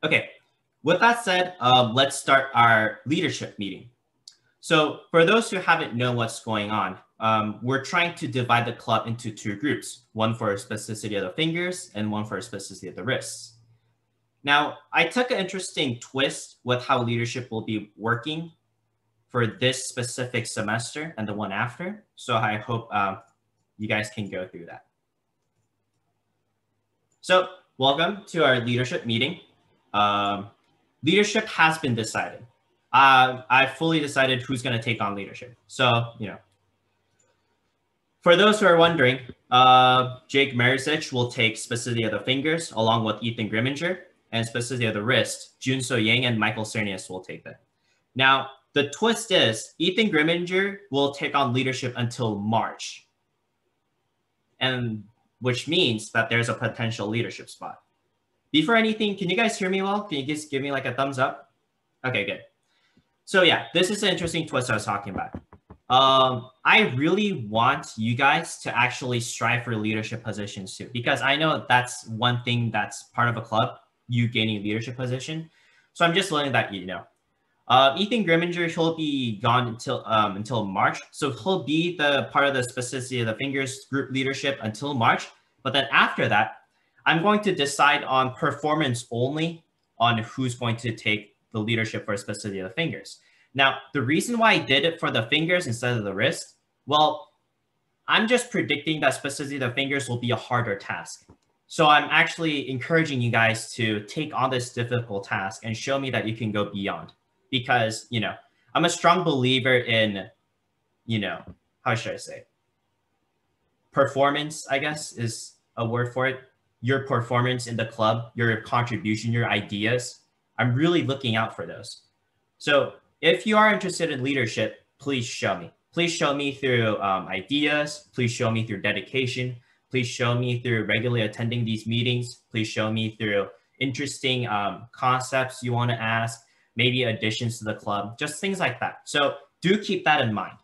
Okay, with that said, let's start our leadership meeting. So for those who haven't known what's going on, we're trying to divide the club into two groups, one for spasticity of the fingers and one for spasticity of the wrists. Now, I took an interesting twist with how leadership will be working for this specific semester and the one after. So I hope you guys can go through that. So welcome to our leadership meeting. Leadership has been decided. I fully decided who's going to take on leadership. So, for those who are wondering, Jake Marisich will take spasticity of the fingers along with Ethan Grimminger, and spasticity of the wrist, Junso Yang and Michael Cernius will take that. Now, the twist is Ethan Grimminger will take on leadership until March, and which means that there's a potential leadership spot. Before anything, can you guys hear me well? Can you just give me like a thumbs up? Okay, good. So yeah, this is an interesting twist I was talking about. I really want you guys to actually strive for leadership positions too, because I know that's one thing that's part of a club, you gaining a leadership position. So I'm just letting that you know. Ethan Grimminger, he'll be gone until March. So he'll be the part of the spasticity of the fingers group leadership until March. But then after that, I'm going to decide on performance only on who's going to take the leadership for spasticity of the fingers. Now, the reason why I did it for the fingers instead of the wrist, well, I'm just predicting that spasticity of the fingers will be a harder task. So I'm actually encouraging you guys to take on this difficult task and show me that you can go beyond. Because, I'm a strong believer in, how should I say? Performance, I guess, is a word for it. Your performance in the club, your contribution, your ideas. I'm really looking out for those. So if you are interested in leadership, please show me. Please show me through ideas. Please show me through dedication. Please show me through regularly attending these meetings. Please show me through interesting concepts you want to ask, maybe additions to the club, just things like that. So do keep that in mind.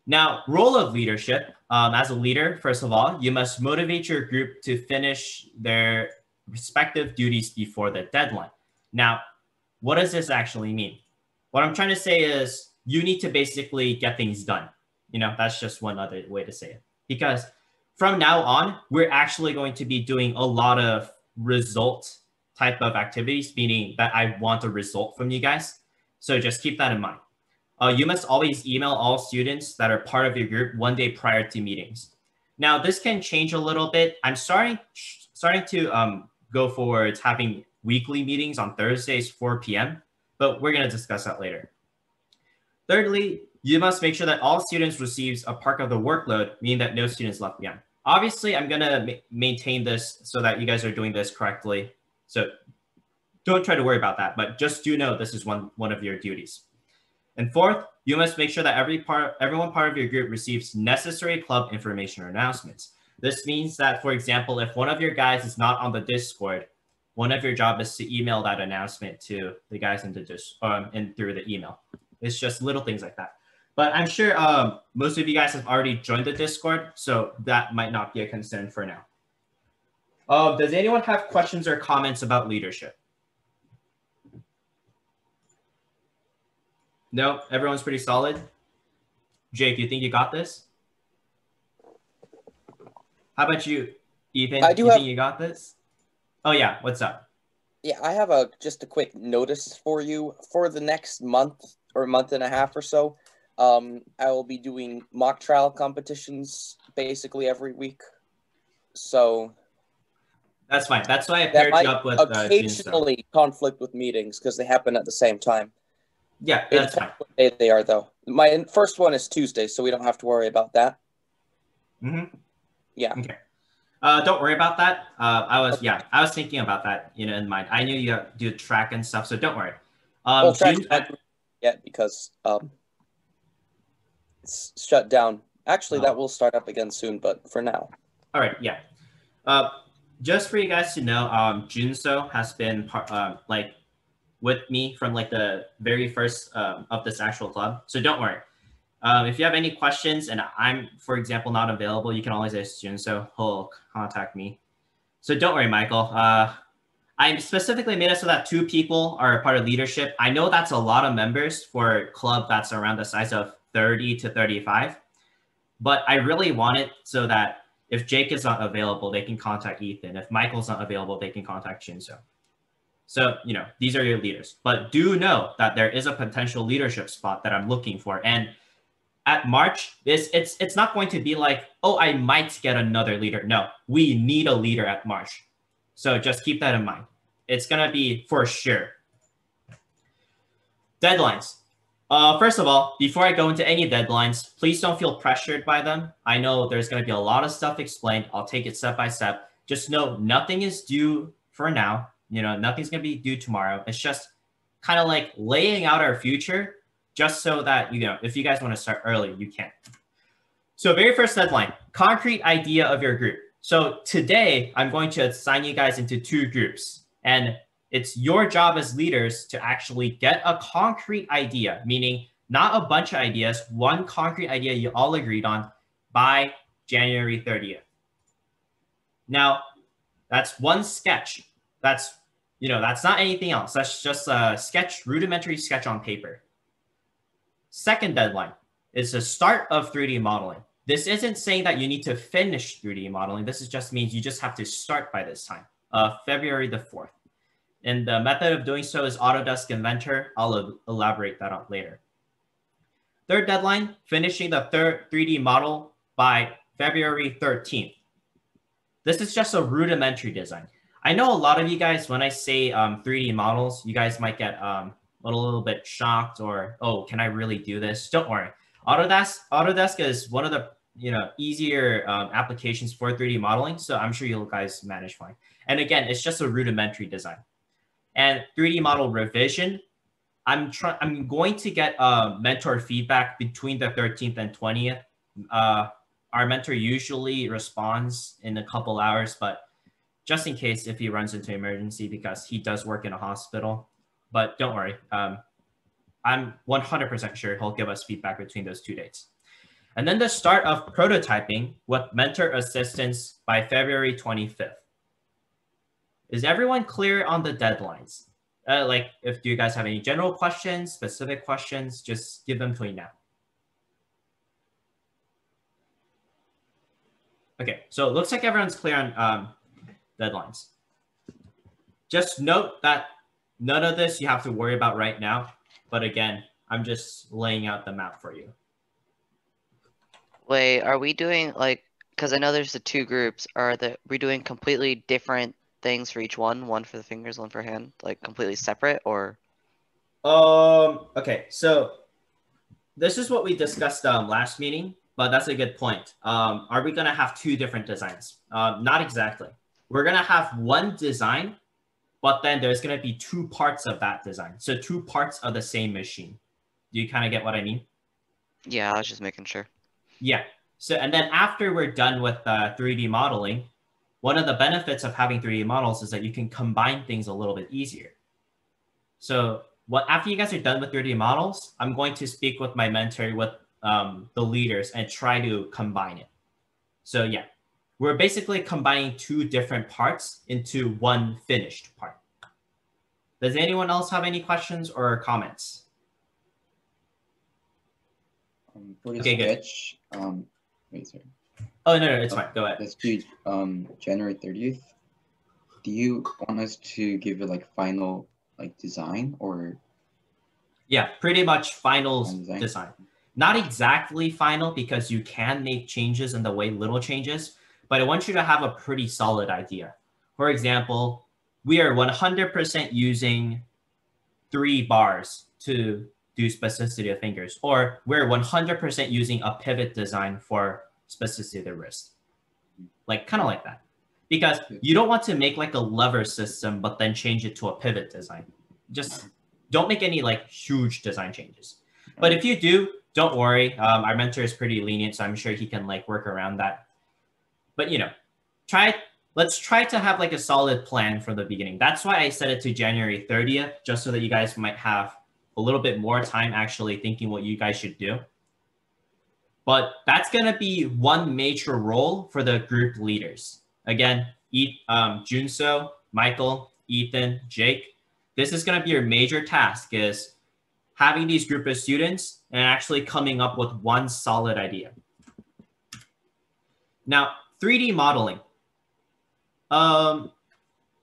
Now, role of leadership. As a leader, first of all, you must motivate your group to finish their respective duties before the deadline. Now, what does this actually mean? What I'm trying to say is you need to basically get things done. That's just one other way to say it. Because from now on, we're actually going to be doing a lot of result type of activities, meaning that I want a result from you guys. So just keep that in mind. You must always email all students that are part of your group one day prior to meetings. Now, this can change a little bit. I'm starting to go forward having weekly meetings on Thursdays, 4 p.m., but we're going to discuss that later. Thirdly, you must make sure that all students receives a part of the workload, meaning that no students left behind. Obviously, I'm going to maintain this so that you guys are doing this correctly. So don't try to worry about that, but just do know this is one of your duties. And fourth, you must make sure that everyone part of your group receives necessary club information or announcements. This means that, for example, if one of your guys is not on the Discord, one of your job is to email that announcement to the guys in the through the email. It's just little things like that. But I'm sure most of you guys have already joined the Discord, so that might not be a concern for now. Does anyone have questions or comments about leadership? No, everyone's pretty solid. Jake, you think you got this? How about you, Ethan? You think you got this? Oh yeah, what's up? Yeah, I have just a quick notice for you. For the next month or month and a half or so, I will be doing mock trial competitions basically every week. So that's fine. That's why I paired you up with occasionally conflict with meetings because they happen at the same time. Yeah, that's fine. What day they are, though. My first one is Tuesday, so we don't have to worry about that. Mm-hmm. Yeah. Okay. Don't worry about that. I was thinking about that, in mind. I knew you do track and stuff, so don't worry. Track's not yet because it's shut down. Actually, that will start up again soon, but for now. All right. Yeah. Just for you guys to know, Junso has been with me from the very first of this actual club. So don't worry. If you have any questions and I'm, for example, not available, you can always ask Junso. He'll contact me. So don't worry, Michael. I specifically made it so that 2 people are a part of leadership. I know that's a lot of members for a club that's around the size of 30 to 35, but I really want it so that if Jake is not available, they can contact Ethan. If Michael's not available, they can contact Shinzo. So, you know, these are your leaders. But do know that there is a potential leadership spot that I'm looking for. And at March, it's not going to be like, oh, I might get another leader. No, we need a leader at March. So just keep that in mind. It's going to be for sure. Deadlines. First of all, before I go into any deadlines, please don't feel pressured by them. I know there's going to be a lot of stuff explained. I'll take it step by step. Just know nothing is due for now. You know, nothing's going to be due tomorrow. It's just kind of like laying out our future just so that, you know, if you guys want to start early, you can. So very first deadline, concrete idea of your group. So today I'm going to assign you guys into 2 groups, and it's your job as leaders to actually get a concrete idea, meaning not a bunch of ideas, one concrete idea you all agreed on by January 30th. Now, that's one sketch. That's, you know, that's not anything else. That's just a sketch, rudimentary sketch on paper. Second deadline is the start of 3D modeling. This isn't saying that you need to finish 3D modeling. This just means you just have to start by this time, February the 4th. And the method of doing so is Autodesk Inventor. I'll elaborate that on later. Third deadline, finishing the 3D model by February 13th. This is just a rudimentary design. I know a lot of you guys, when I say 3D models, you guys might get a little bit shocked or, oh, can I really do this? Don't worry. Autodesk is one of the easier applications for 3D modeling, so I'm sure you guys manage fine. And again, it's just a rudimentary design. And 3D model revision, I'm going to get mentor feedback between the 13th and 20th. Our mentor usually responds in a couple hours, but just in case if he runs into emergency, because he does work in a hospital. But don't worry, I'm 100% sure he'll give us feedback between those 2 dates. And then the start of prototyping with mentor assistance by February 25th. Is everyone clear on the deadlines? Like, do you guys have any general questions, specific questions, just give them to me now. Okay, so it looks like everyone's clear on deadlines. Just note that none of this you have to worry about right now. But again, I'm just laying out the map for you. Wait, are we doing like, because I know there's the 2 groups, we doing completely different things for each one for the fingers, one for hand, like completely separate, or? Okay, so this is what we discussed last meeting, but that's a good point. Are we gonna have 2 different designs? Not exactly. We're gonna have one design, but then there's gonna be 2 parts of that design. So 2 parts of the same machine. Do you kind of get what I mean? Yeah, I was just making sure. Yeah. So, and then after we're done with 3D modeling, one of the benefits of having 3D models is that you can combine things a little bit easier. So after you guys are done with 3D models, I'm going to speak with my mentor, with the leaders, and try to combine it. So yeah, we're basically combining 2 different parts into one finished part. Does anyone else have any questions or comments? For the Okay, sketch, wait, sorry. Oh, no, it's fine. Go ahead. Let's do January 30th. Do you want us to give it like final design, or? Yeah, pretty much final design. Not exactly final, because you can make changes in the way little changes, but I want you to have a pretty solid idea. For example, we are 100% using 3 bars to do specificity of fingers, or we're 100% using a pivot design for specificity of the wrist. Like, kind of like that. Because you don't want to make like a lever system, but then change it to a pivot design. Just don't make any like huge design changes. But if you do, don't worry. Our mentor is pretty lenient, so I'm sure he can like work around that. But let's try to have like a solid plan from the beginning. That's why I set it to January 30th, just so that you guys might have a little bit more time actually thinking what you guys should do. But that's going to be one major role for the group leaders. Again, Junso, Michael, Ethan, Jake, this is going to be your major task, is having these group of students and actually coming up with one solid idea. Now, 3D modeling.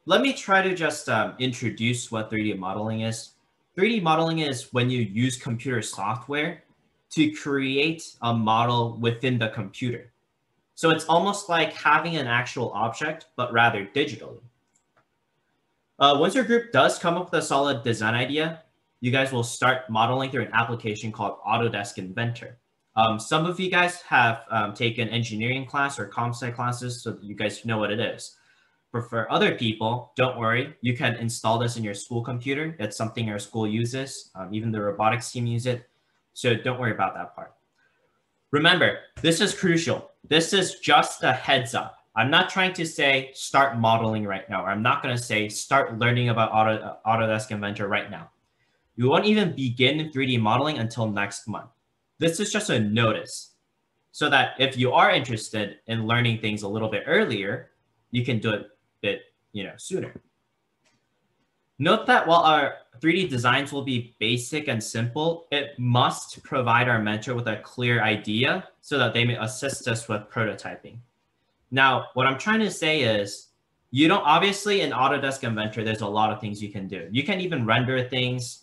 Let me try to just introduce what 3D modeling is. 3D modeling is when you use computer software to create a model within the computer. So it's almost like having an actual object, but rather digitally. Once your group does come up with a solid design idea, you guys will start modeling through an application called Autodesk Inventor. Some of you guys have taken engineering class or comp sci classes, so you guys know what it is. But for other people, don't worry, you can install this in your school computer. It's something our school uses. Even the robotics team use it. So don't worry about that part. Remember, this is crucial. This is just a heads up. I'm not trying to say start modeling right now, or I'm not going to say start learning about Autodesk Inventor right now. You won't even begin 3D modeling until next month. This is just a notice, so that if you are interested in learning things a little bit earlier, you can do it a bit, sooner. Note that while our 3D designs will be basic and simple, it must provide our mentor with a clear idea so that they may assist us with prototyping. Now, what I'm trying to say is, you don't, obviously in Autodesk Inventor, there's a lot of things you can do. You can even render things.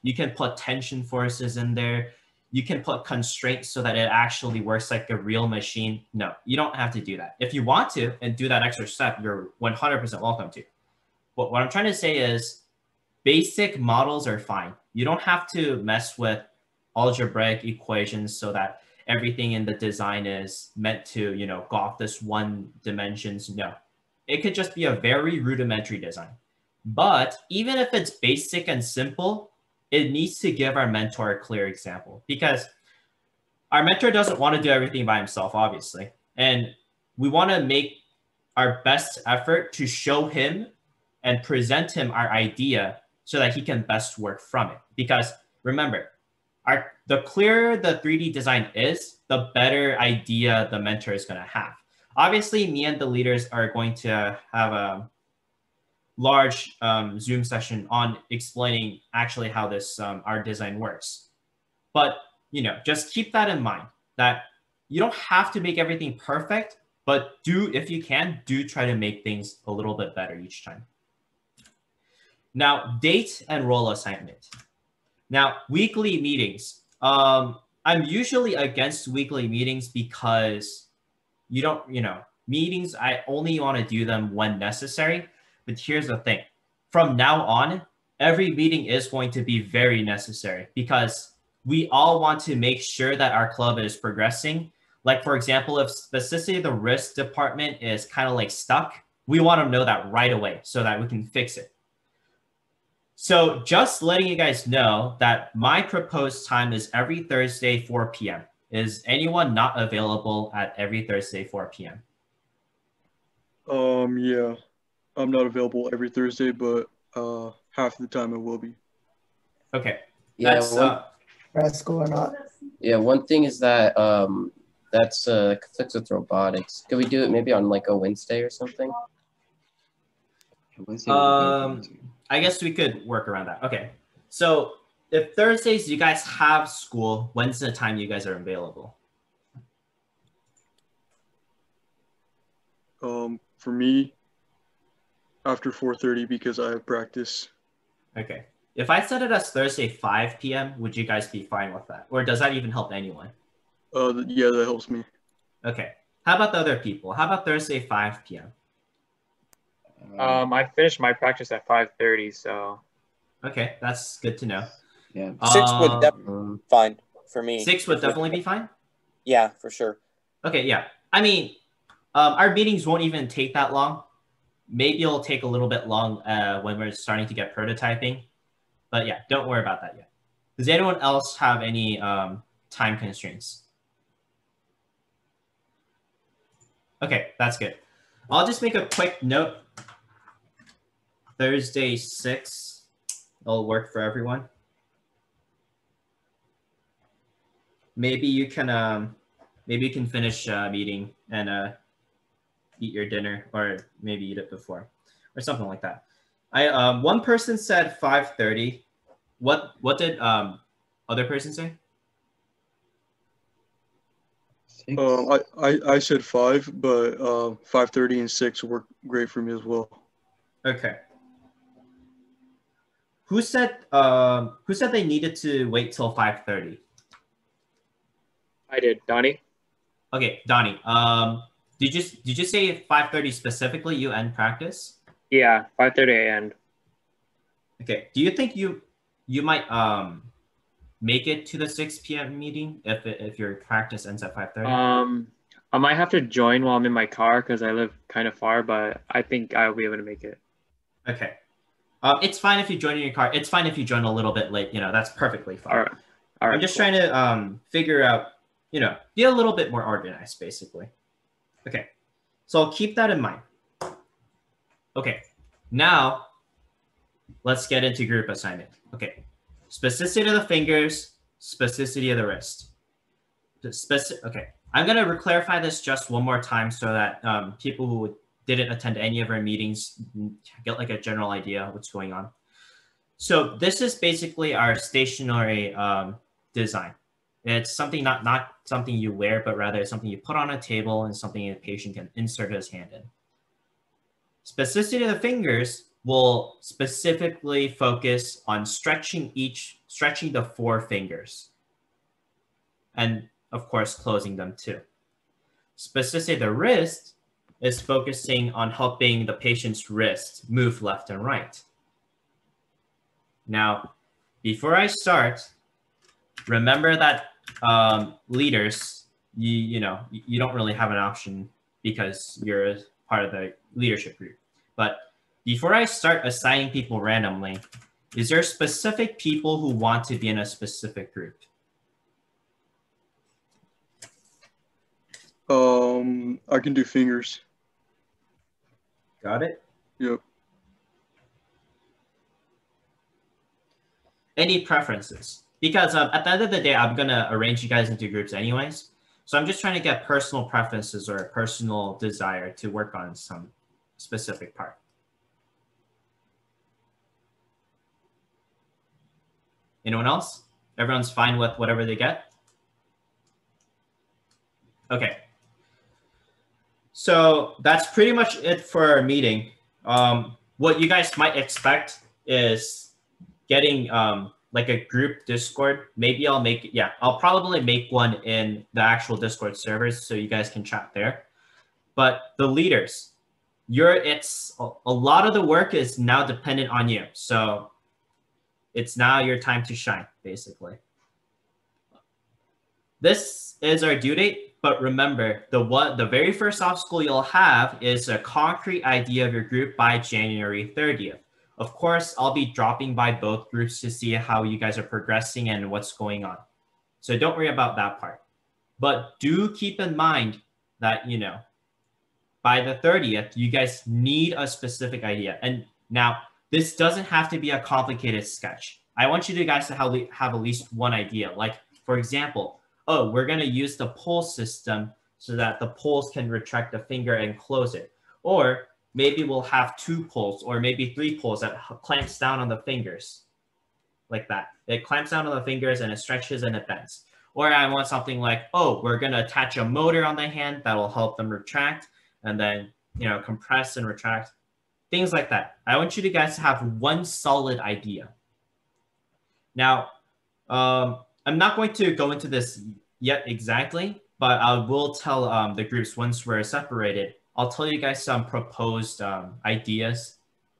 You can put tension forces in there. You can put constraints so that it actually works like a real machine. No, you don't have to do that. If you want to and do that extra step, you're 100% welcome to. But what I'm trying to say is basic models are fine. You don't have to mess with algebraic equations so that everything in the design is meant to, go off this one dimensions. No, it could just be a very rudimentary design. But even if it's basic and simple, it needs to give our mentor a clear example, because our mentor doesn't want to do everything by himself, obviously. And we want to make our best effort to show him and present him our idea so that he can best work from it. Because remember, the clearer the 3D design is, the better idea the mentor is going to have. Obviously, me and the leaders are going to have a large Zoom session on explaining actually how this our design works. But just keep that in mind, that you don't have to make everything perfect, but if you can, do try to make things a little bit better each time. Now, date and role assignment. Now, weekly meetings. I'm usually against weekly meetings because meetings, I only want to do them when necessary. But here's the thing. From now on, every meeting is going to be very necessary, because we all want to make sure that our club is progressing. Like, for example, if specifically the risk department is kind of like stuck, we want to know that right away so that we can fix it. So just letting you guys know that my proposed time is every Thursday, 4 p.m. Is anyone not available at every Thursday, 4 p.m.? Yeah, I'm not available every Thursday, but half the time I will be. Okay. Yeah, That's going on. Yeah, one thing is that that's conflicts with robotics. Could we do it maybe on like a Wednesday or something? I guess we could work around that. Okay. So if Thursdays you guys have school, when's the time you guys are available? For me, after 4:30 because I have practice. Okay. If I set it as Thursday 5 p.m., would you guys be fine with that? Or does that even help anyone? Yeah, that helps me. Okay. How about the other people? How about Thursday 5 p.m.? I finished my practice at 5:30, so. Okay, that's good to know. Yeah. 6 would definitely be fine for me. 6 would definitely be fine? Yeah, for sure. Okay, yeah. I mean, our meetings won't even take that long. Maybe it'll take a little bit long when we're starting to get prototyping. But yeah, don't worry about that yet. Does anyone else have any time constraints? Okay, that's good. I'll just make a quick note. Thursday 6, it'll work for everyone. Maybe you can finish meeting and eat your dinner, or maybe eat it before, or something like that. One person said 5:30. What did other person say? 6. I said 5, but 5:30 and 6 work great for me as well. Okay. Who said they needed to wait till 5:30? I did. Donnie? Okay, Donnie. Did you say 5:30 specifically? You end practice? Yeah, 5:30 and. Okay. Do you think you might make it to the 6 p.m. meeting if your practice ends at 5:30? I might have to join while I'm in my car because I live kind of far, but I think I'll be able to make it. Okay. It's fine if you join in your car. It's fine if you join a little bit late. That's perfectly fine. All right. All right. I'm just trying to figure out, be a little bit more organized, basically. Okay. So I'll keep that in mind. Okay. Now, let's get into group assignment. Okay. Specificity of the fingers, specificity of the wrist. Okay. I'm going to clarify this just one more time so that people who didn't attend any of our meetings get like a general idea of what's going on. So this is basically our stationary design. It's something not something you wear, but rather something you put on a table and something a patient can insert his hand in. Specificity of the fingers will specifically focus on stretching the 4 fingers. And of course, closing them too. Specificity of the wrist is focusing on helping the patient's wrist move left and right. Now, before I start, remember that leaders, you don't really have an option because you're part of the leadership group. But before I start assigning people randomly, is there specific people who want to be in a specific group? I can do fingers. Got it? Yep. Any preferences? Because at the end of the day, I'm going to arrange you guys into groups anyways. So I'm just trying to get personal preferences or a personal desire to work on some specific part. Anyone else? Everyone's fine with whatever they get? Okay. So that's pretty much it for our meeting. What you guys might expect is getting like a group Discord. Maybe I'll probably make one in the actual Discord servers so you guys can chat there. But the leaders, a lot of the work is now dependent on you. So it's now your time to shine, basically. This is our due date, but remember, the very first obstacle you'll have is a concrete idea of your group by January 30th. Of course, I'll be dropping by both groups to see how you guys are progressing and what's going on. So don't worry about that part. But do keep in mind that, by the 30th, you guys need a specific idea. And now, this doesn't have to be a complicated sketch. I want you guys to have at least one idea. Like, for example, we're going to use the pull system so that the pulls can retract the finger and close it. Or maybe we'll have 2 pulls or maybe 3 pulls that clamps down on the fingers like that. It clamps down on the fingers and it stretches and it bends. Or I want something like, we're going to attach a motor on the hand that will help them retract and then, compress and retract. Things like that. I want you guys to have one solid idea. Now, I'm not going to go into this yet exactly, but I will tell the groups once we're separated. I'll tell you guys some proposed ideas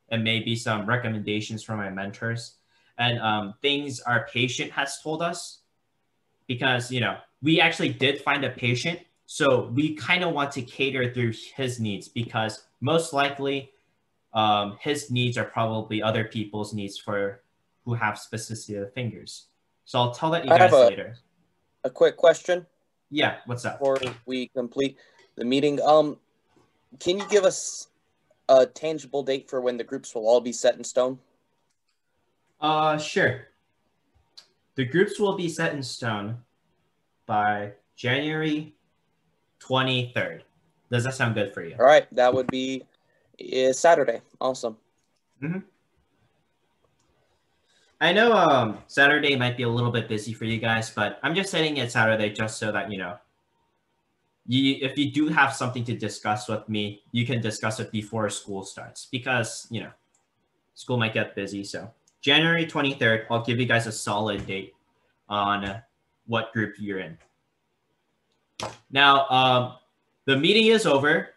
and maybe some recommendations from my mentors and things our patient has told us because, we actually did find a patient. So we kind of want to cater through his needs because most likely his needs are probably other people's needs who have specificity of fingers. So I'll tell that you guys later. A quick question. Yeah, what's up? Before we complete the meeting, can you give us a tangible date for when the groups will all be set in stone? Sure. The groups will be set in stone by January 23rd. Does that sound good for you? All right, that would be Saturday. Awesome. Mm-hmm. I know Saturday might be a little bit busy for you guys, but I'm just setting it Saturday just so that, if you do have something to discuss with me, you can discuss it before school starts because, school might get busy. So January 23rd, I'll give you guys a solid date on what group you're in. Now, the meeting is over.